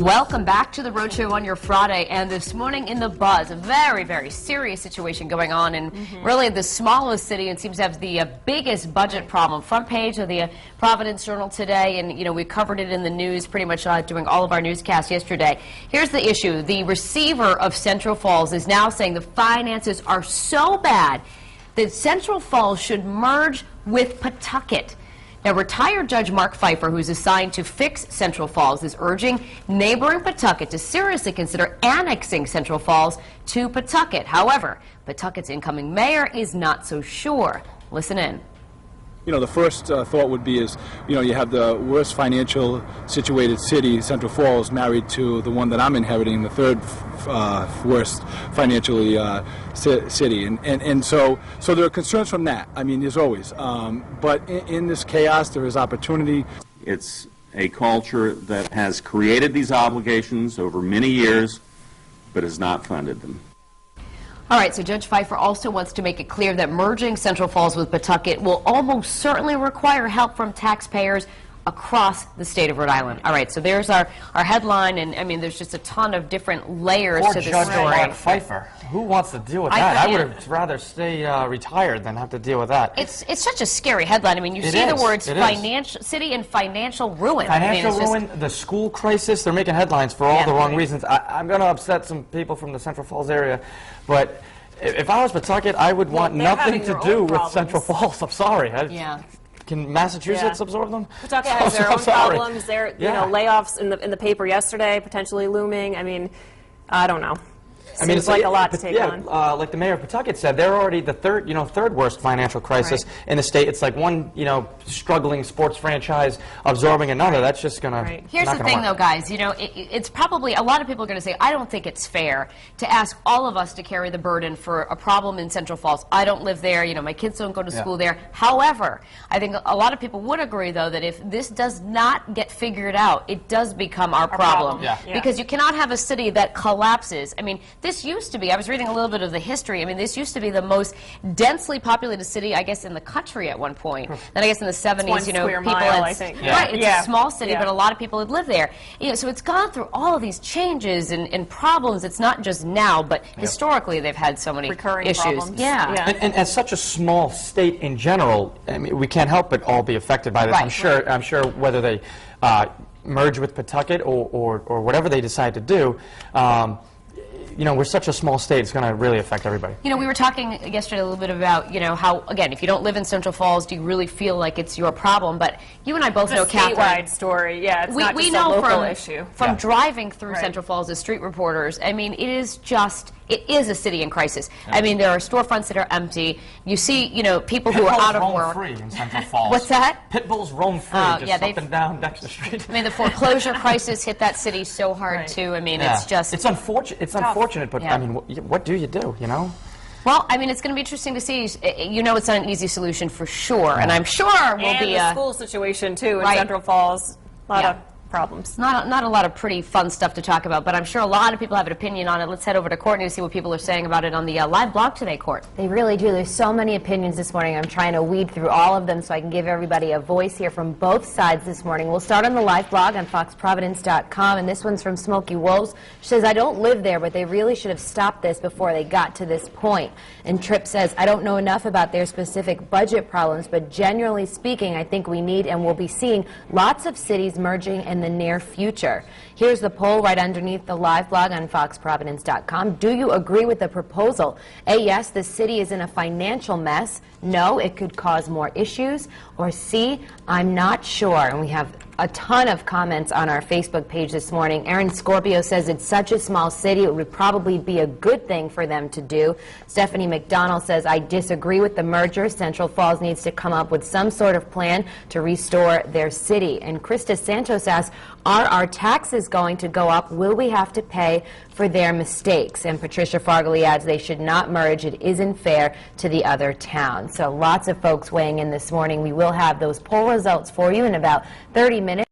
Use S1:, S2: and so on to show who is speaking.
S1: Welcome back to the Road Show on your Friday, and this morning in the buzz, a very, very serious situation going on in really the smallest city and seems to have the biggest budget problem. Front page of the Providence Journal today, and we covered it in the news pretty much doing all of our newscasts yesterday. Here's the issue. The receiver of Central Falls is now saying the finances are so bad that Central Falls should merge with Pawtucket. Now, retired Judge Mark Pfeiffer, who's assigned to fix Central Falls, is urging neighboring Pawtucket to seriously consider annexing Central Falls to Pawtucket. However, Pawtucket's incoming mayor is not so sure. Listen in.
S2: The first thought would be is, you have the worst financial situated city, Central Falls, married to the one that I'm inheriting, the third worst financially city. And so there are concerns from that. I mean, there's always. But in this chaos, there is opportunity.
S3: It's a culture that has created these obligations over many years, but has not funded them.
S1: All right, so Judge Pfeiffer also wants to make it clear that merging Central Falls with Pawtucket will almost certainly require help from taxpayers across the state of Rhode Island. All right, so there's our headline, and I mean, there's just a ton of different layers to this story.
S4: Judge Mark Pfeiffer. Who wants to deal with that? I would have rather stay retired than have to deal with that.
S1: It's such a scary headline. I mean, you see the words city and financial ruin.
S4: Financial ruin, the school crisis. They're making headlines for all the wrong reasons. I'm going to upset some people from the Central Falls area, but if I was Pawtucket, I would want nothing to do with Central Falls. I'm sorry. Can Massachusetts absorb them?
S5: Pawtucket has their own problems. There, layoffs in the paper yesterday, potentially looming. I mean, I don't know. Seems like a lot to take on.
S4: Like the mayor of Pawtucket said, they're already the third worst financial crisis in the state. It's like one, struggling sports franchise absorbing another. That's just going to
S1: Here's the thing, though, guys. It's probably, a lot of people are going to say, I don't think it's fair to ask all of us to carry the burden for a problem in Central Falls. I don't live there. My kids don't go to school there. However, I think a lot of people would agree, though, that if this does not get figured out, it does become our problem. Because you cannot have a city that collapses. I mean, this used to be, I was reading a little bit of the history, I mean, this used to be the most densely populated city, I guess, in the country at one point. Then I guess in the 70s, people
S5: had, I think.
S1: Right, it's a small city, but a lot of people had lived there. So it's gone through all of these changes and problems. It's not just now, but historically they've had so many
S5: recurring
S1: issues.
S5: Problems.
S4: And as such a small state in general, I mean, we can't help but all be affected by this. I'm sure whether they merge with Pawtucket or whatever they decide to do, we're such a small state, it's going to really affect everybody.
S1: We were talking yesterday a little bit about, how, again, if you don't live in Central Falls, do you really feel like it's your problem? But you and I both know, Catherine.
S5: Statewide story, it's not just a local issue.
S1: From driving through Central Falls as street reporters, I mean, it is a city in crisis. I mean, there are storefronts that are empty. You see, people who are out of work.
S4: Pit bulls roam free in Central Falls.
S1: What's that?
S4: Pit bulls roam free, just up and down Dexter Street.
S1: I mean, the foreclosure crisis hit that city so hard, too. I mean, it's just...
S4: It's unfortunate, but, I mean, what do you do,
S1: Well, I mean, it's going to be interesting to see. It's not an easy solution for sure, and I'm sure we'll be...
S5: And the school situation, too, in Central Falls. A lot of problems.
S1: Not a lot of pretty fun stuff to talk about, but I'm sure a lot of people have an opinion on it. Let's head over to Courtney to see what people are saying about it on the live blog today, Court.
S6: They really do. There's so many opinions this morning. I'm trying to weed through all of them so I can give everybody a voice here from both sides this morning. We'll start on the live blog on foxprovidence.com, and this one's from Smoky Wolves. She says, I don't live there, but they really should have stopped this before they got to this point. And Tripp says, I don't know enough about their specific budget problems, but generally speaking, I think we need and will be seeing lots of cities merging in the near future. Here's the poll right underneath the live blog on foxprovidence.com. Do you agree with the proposal? A, yes, the city is in a financial mess. No, it could cause more issues. Or C, I'm not sure. And we have a ton of comments on our Facebook page this morning. Aaron Scorpio says it's such a small city, it would probably be a good thing for them to do. Stephanie McDonald says, I disagree with the merger. Central Falls needs to come up with some sort of plan to restore their city. And Krista Santos asks, are our taxes going to go up? Will we have to pay for their mistakes? And Patricia Fargley adds, they should not merge. It isn't fair to the other towns. So lots of folks weighing in this morning. We will have those poll results for you in about 30 minutes.